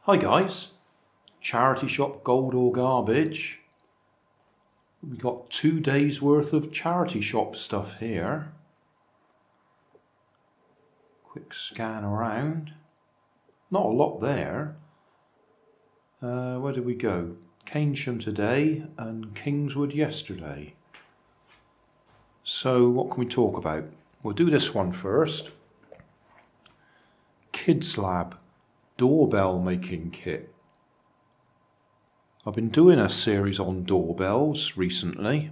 Hi guys, charity shop gold or garbage. We got 2 days worth of charity shop stuff here. Quick scan around. Not a lot there. Where did we go? Keynsham today and Kingswood yesterday. So what can we talk about? We'll do this one first. KidzLabs doorbell making kit. I've been doing a series on doorbells recently,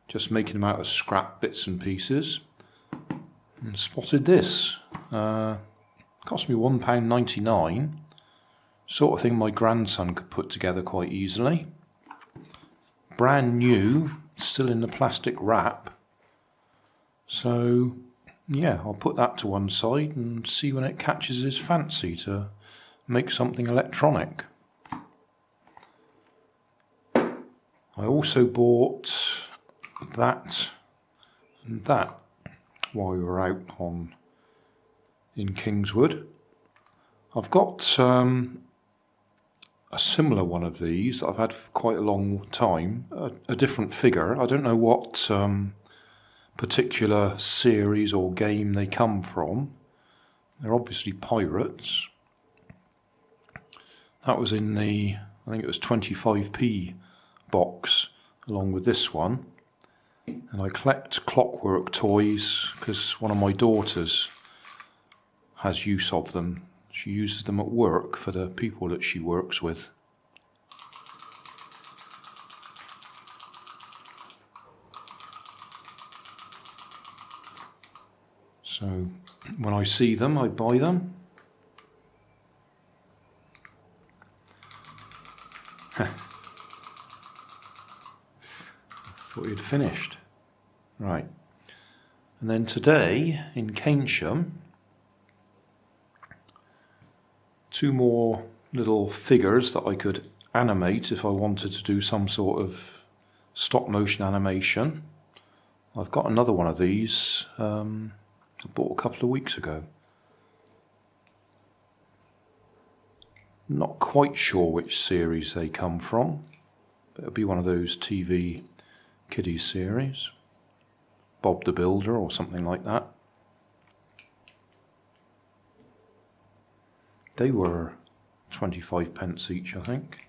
just making them out of scrap bits and pieces, and spotted this. Cost me £1.99, sort of thing my grandson could put together quite easily. Brand new, still in the plastic wrap. So yeah, I'll put that to one side and see when it catches his fancy to make something electronic. I also bought that and that while we were out in Kingswood. I've got a similar one of these that I've had for quite a long time, a different figure. I don't know what particular series or game they come from. They're obviously pirates. That was in the, I think it was 25p box along with this one. And I collect clockwork toys because one of my daughters has use of them. She uses them at work for the people that she works with. So when I see them, I buy them. Thought you'd finished. Right. And then today in Keynsham, 2 more little figures that I could animate if I wanted to do some sort of stop motion animation. I've got another one of these I bought a couple of weeks ago. Not quite sure which series they come from, but it'll be one of those TV kiddies series. Bob the Builder or something like that. They were 25p each, I think.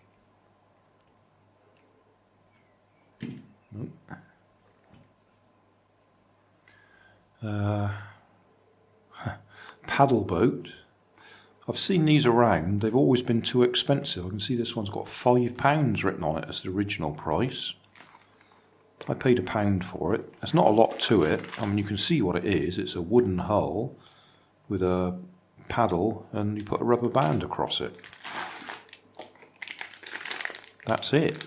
Paddle boat. I've seen these around. They've always been too expensive. I can see this one's got £5 written on it as the original price. I paid £1 for it. There's not a lot to it. I mean, you can see what it is. It's a wooden hull with a paddle and you put a rubber band across it. That's it.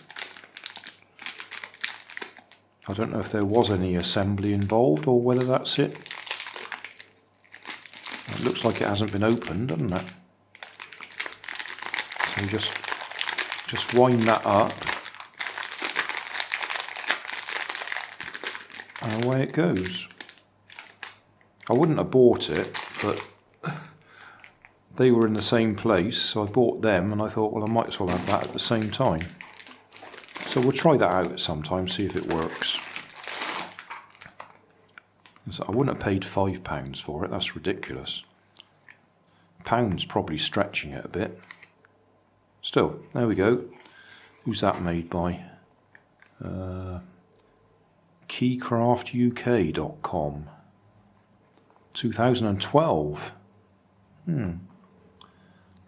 I don't know if there was any assembly involved or whether that's it. It looks like it hasn't been opened, doesn't it? So just wind that up. And away it goes. I wouldn't have bought it, but they were in the same place, so I bought them and I thought, well, I might as well have that at the same time. So we'll try that out at some time, see if it works. So I wouldn't have paid £5 for it, that's ridiculous. Pound's probably stretching it a bit. Still, there we go. Who's that made by? KeycraftUK.com. 2012.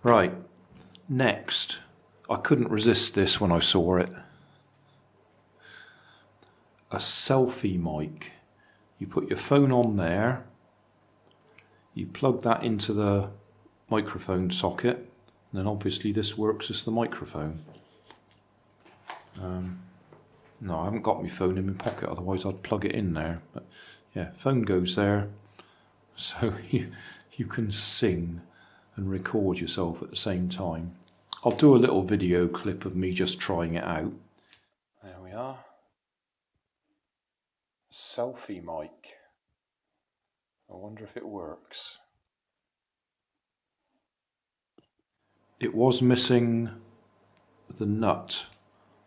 Right, next. I couldn't resist this when I saw it. A SelfieMic. You put your phone on there, you plug that into the microphone socket, and then obviously this works as the microphone. No, I haven't got my phone in my pocket, otherwise I'd plug it in there. But yeah, phone goes there, so you can sing and record yourself at the same time. I'll do a little video clip of me just trying it out. There we are. SelfieMic. I wonder if it works. it was missing the nut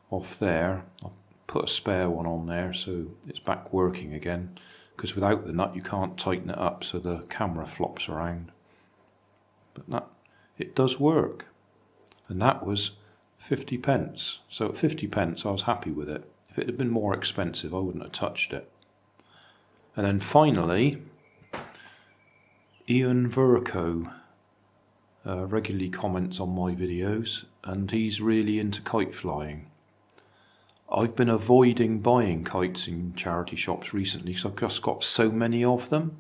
off there. I'll put a spare one on there so it's back working again, because without the nut you can't tighten it up so the camera flops around. But it does work, and that was 50p. So at 50p I was happy with it. If it had been more expensive I wouldn't have touched it. And then finally, Ian Verco regularly comments on my videos, and he's really into kite flying. I've been avoiding buying kites in charity shops recently because I've just got so many of them.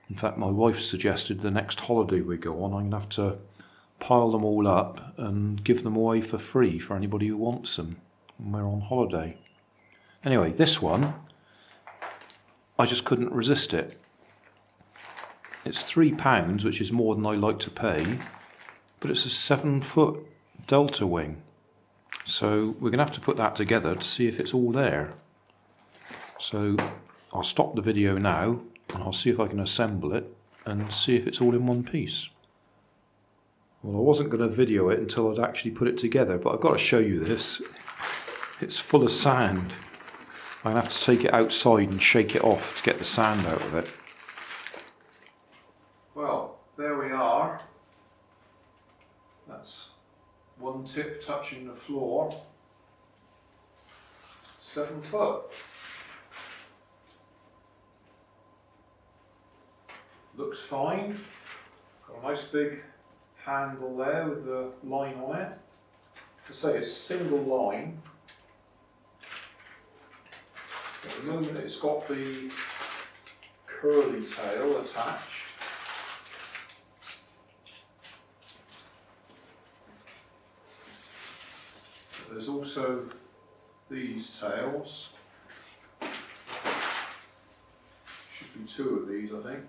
In fact, my wife suggested the next holiday we go on I'm going to have to pile them all up and give them away for free for anybody who wants them when we're on holiday. Anyway, this one, I just couldn't resist it. It's £3, which is more than I like to pay, but it's a 7-foot delta wing. So we're going to have to put that together to see if it's all there. So I'll stop the video now and I'll see if I can assemble it and see if it's all in one piece. Well, I wasn't going to video it until I'd actually put it together, but I've got to show you this. It's full of sand. I'm going to have to take it outside and shake it off to get the sand out of it. Well, there we are. That's one tip touching the floor. 7 foot. Looks fine. Got a nice big handle there with the line on it. To say it's single line. At the moment it's got the curly tail attached. There's also these tails. Should be 2 of these, I think.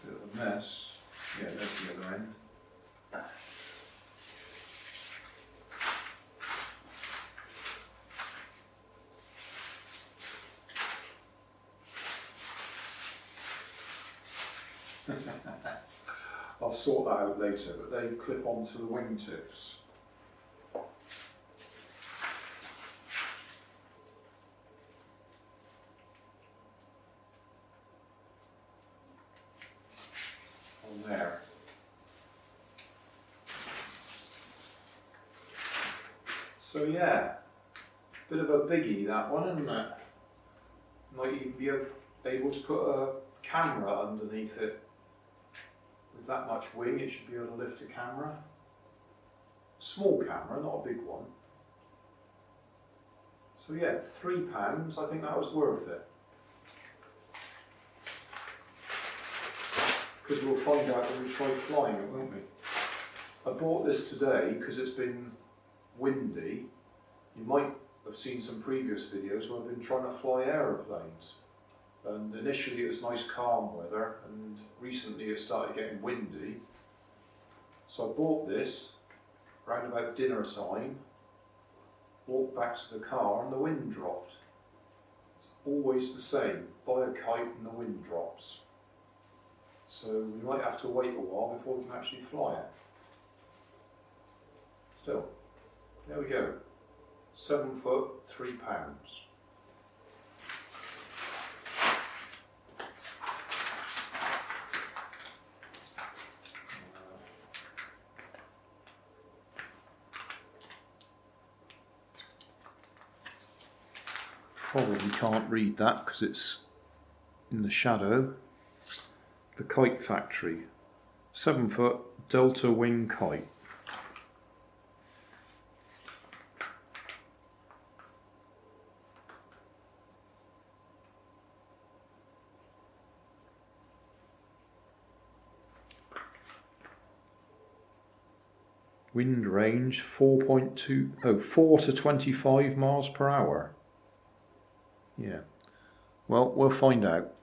A bit of a mess. Yeah, there's the other end. I'll sort that out later, but they clip onto the wingtips. On there. So yeah, bit of a biggie that one, isn't it? Might even be able to put a camera underneath it. With that much wing, it should be able to lift a camera. Small camera, not a big one. So yeah, £3, I think that was worth it. Because we'll find out when we try flying it, won't we? I bought this today because it's been windy. You might have seen some previous videos where I've been trying to fly aeroplanes. And initially it was nice calm weather, and recently it started getting windy. So I bought this round about dinner time, walked back to the car and the wind dropped. It's always the same, buy a kite and the wind drops. So we might have to wait a while before we can actually fly it. Still, there we go, 7 foot, £3. Probably can't read that because it's in the shadow. The Kite Factory, 7 foot delta wing kite. Wind range 4 to 25 miles per hour. Yeah, well, we'll find out.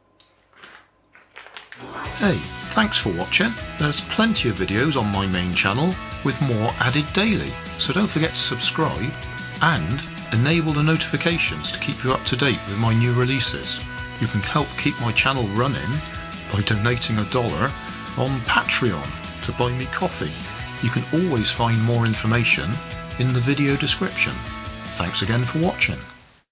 Hey, thanks for watching. There's plenty of videos on my main channel with more added daily, so don't forget to subscribe and enable the notifications to keep you up to date with my new releases. You can help keep my channel running by donating $1 on Patreon to buy me coffee. You can always find more information in the video description. Thanks again for watching.